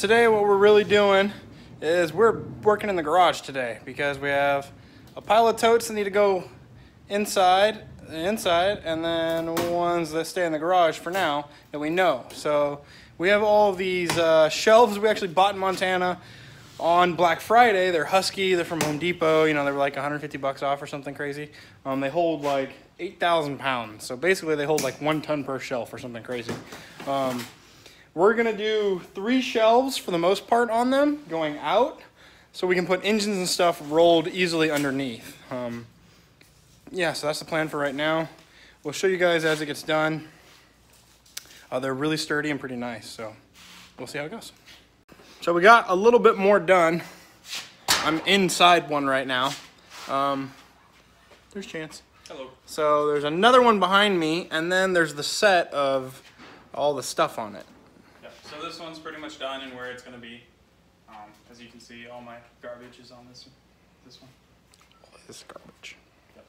today what we're really doing is we're working in the garage today because we have a pile of totes that need to go inside, and then ones that stay in the garage for now that we know. So we have all of these shelves we actually bought in Montana on Black Friday. They're Husky, they're from Home Depot, you know, they were like 150 bucks off or something crazy. They hold like 8,000 pounds. So basically they hold like 1 ton per shelf or something crazy. We're gonna do 3 shelves for the most part on them going out, so we can put engines and stuff rolled easily underneath. Yeah, so that's the plan for right now. We'll show you guys as it gets done. They're really sturdy and pretty nice, so we'll see how it goes. So we got a little bit more done. I'm inside one right now. There's Chance. Hello. So there's another one behind me, and then there's the set of all the stuff on it. Yeah, so this one's pretty much done and where it's going to be. As you can see, all my garbage is on this one. All this garbage. Yep.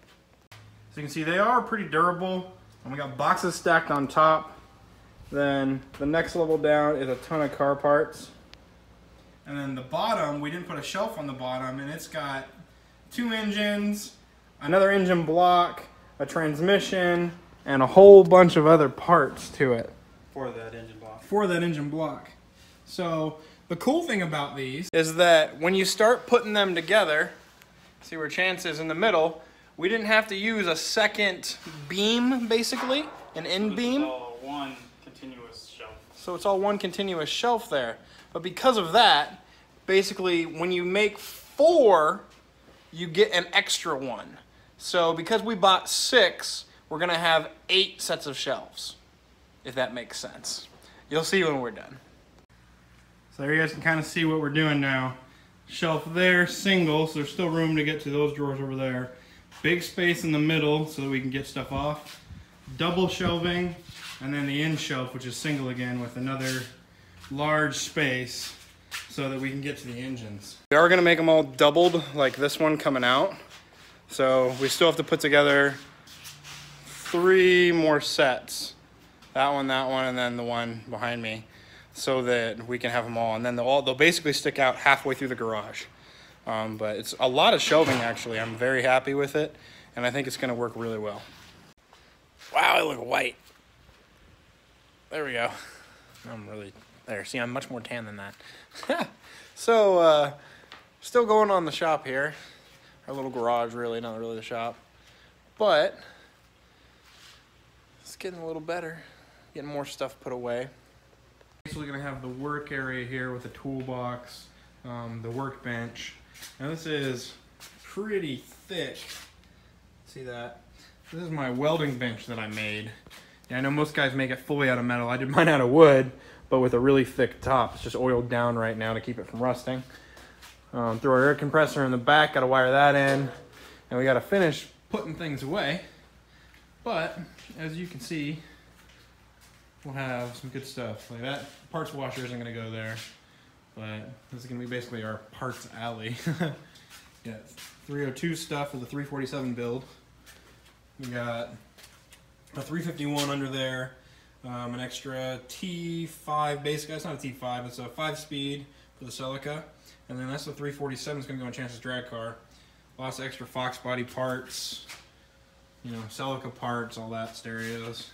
So you can see they are pretty durable, and we got boxes stacked on top. Then the next level down is a ton of car parts. And then the bottom, we didn't put a shelf on the bottom, and it's got 2 engines, another engine block, a transmission, and a whole bunch of other parts to it. For that engine block. For that engine block. So the cool thing about these is that when you start putting them together, see where Chance is in the middle, we didn't have to use a second beam, basically, an end beam. It's all one continuous shelf. So it's all one continuous shelf there. But because of that, basically when you make 4, you get an extra one. So because we bought 6, we're gonna have 8 sets of shelves, if that makes sense. You'll see when we're done. So there you guys can kind of see what we're doing now. Shelf there, single, so there's still room to get to those drawers over there. Big space in the middle so that we can get stuff off. Double shelving, and then the end shelf, which is single again, with another large space so that we can get to the engines. We are gonna make them all doubled, like this one coming out. So we still have to put together 3 more sets. That one, and then the one behind me, so that we can have them all. And then they'll basically stick out halfway through the garage. But it's a lot of shelving, actually. I'm very happy with it, and I think it's gonna work really well. Wow, I look white. There we go. I'm really, there, see, I'm much more tan than that. So, still going on the shop here. Our little garage, really, not really the shop. But, it's getting a little better. Getting more stuff put away. Basically gonna have the work area here with the toolbox, the workbench. Now this is pretty thick. See that? This is my welding bench that I made. Yeah, I know most guys make it fully out of metal. I did mine out of wood, but with a really thick top. It's just oiled down right now to keep it from rusting. Throw our air compressor in the back, gotta wire that in, and we gotta finish putting things away. But, as you can see, we'll have some good stuff. Like that parts washer isn't gonna go there, but this is gonna be basically our parts alley. Yeah, 302 stuff for the 347 build. We got a 351 under there, an extra T5 basically. It's not a T5, it's a 5-speed for the Celica, and then that's the 347. It's gonna go in Chance's drag car. Lots of extra Fox body parts, you know, Celica parts, all that, stereos.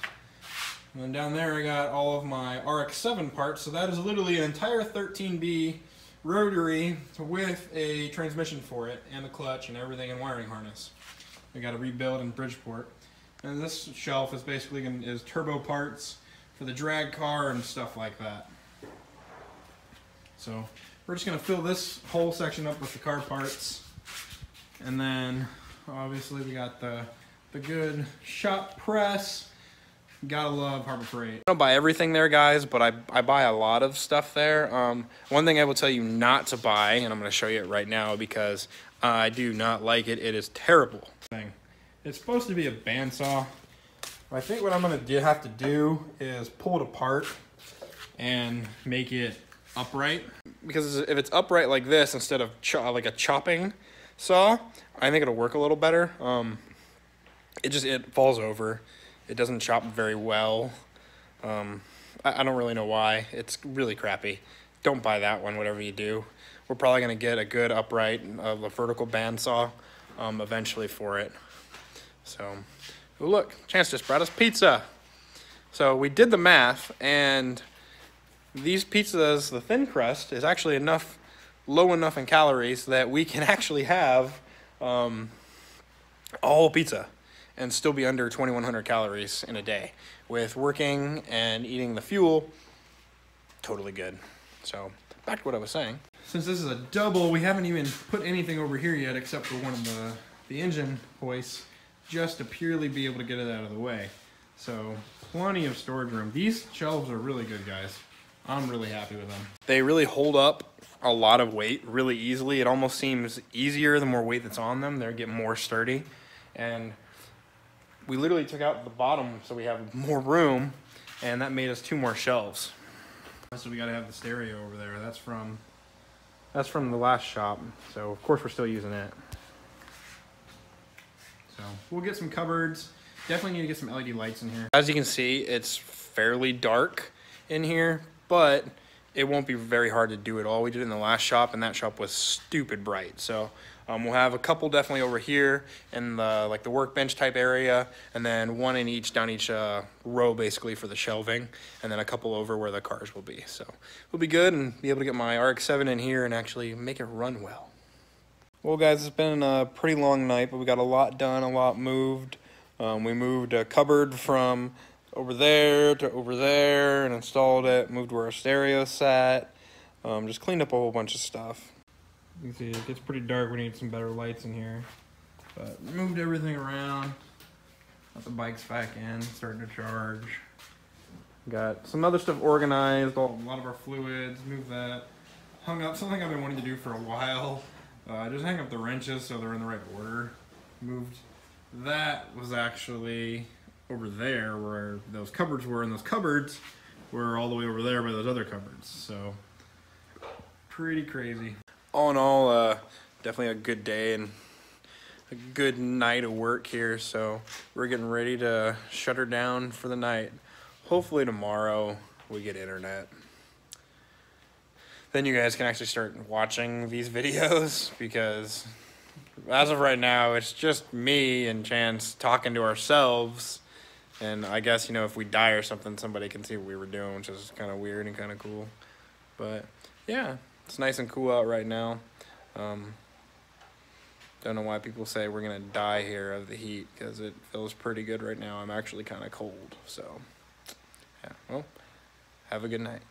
And then down there I got all of my RX-7 parts, so that is literally an entire 13B rotary with a transmission for it, and a clutch and everything, and wiring harness. We got to rebuild in Bridgeport. And this shelf is basically is turbo parts for the drag car and stuff like that. So we're just going to fill this whole section up with the car parts. And then obviously we got the good shop press. Gotta love Harbor Freight. I don't buy everything there, guys, but I buy a lot of stuff there. One thing I will tell you not to buy, and I'm going to show you it right now because I do not like it. It is terrible. It's supposed to be a bandsaw. I think what I'm going to have to do is pull it apart and make it upright. Because if it's upright like this instead of like a chopping saw, I think it'll work a little better. It falls over. It doesn't chop very well. I don't really know why. It's really crappy. don't buy that one, whatever you do. We're probably gonna get a good upright, a vertical bandsaw eventually for it. So, ooh, look, Chance just brought us pizza. So we did the math, and these pizzas, the thin crust, is actually low enough in calories that we can actually have a whole pizza and still be under 2,100 calories in a day. With working and eating the fuel, totally good. So back to what I was saying. Since this is a double, we haven't even put anything over here yet except for one of the engine hoists, just to purely be able to get it out of the way. So plenty of storage room. These shelves are really good, guys. I'm really happy with them. They really hold up a lot of weight really easily. It almost seems easier the more weight that's on them. They get more sturdy. And we literally took out the bottom so we have more room, and that made us 2 more shelves. So we gotta have the stereo over there. That's from the last shop. So of course we're still using it. So we'll get some cupboards. Definitely need to get some LED lights in here. As you can see, it's fairly dark in here, but it won't be very hard to do it all. We did it in the last shop, and that shop was stupid bright. So we'll have a couple definitely over here in the the workbench type area, and then one in down each row basically for the shelving, and then a couple over where the cars will be. So we'll be good and be able to get my RX-7 in here and actually make it run well. Well, guys, it's been a pretty long night, but we got a lot done, a lot moved. We moved a cupboard from over there to over there and installed it, moved where our stereo sat, just cleaned up a whole bunch of stuff. You can see it gets pretty dark. We need some better lights in here, but moved everything around. Got the bikes back in, starting to charge. Got some other stuff organized, a lot of our fluids, moved that. Hung up something I've been wanting to do for a while. Just hang up the wrenches so they're in the right order. Moved that was actually over there where those cupboards were, and those cupboards were all the way over there by those other cupboards. So pretty crazy. All in all, definitely a good day and a good night of work here. So we're getting ready to shut her down for the night. Hopefully tomorrow we get internet. Then you guys can actually start watching these videos, because as of right now, it's just me and Chance talking to ourselves. And I guess, you know, if we die or something, somebody can see what we were doing, which is kind of weird and kind of cool. But yeah, it's nice and cool out right now. Don't know why people say we're going to die here of the heat, because it feels pretty good right now. I'm actually kind of cold. So yeah, well, have a good night.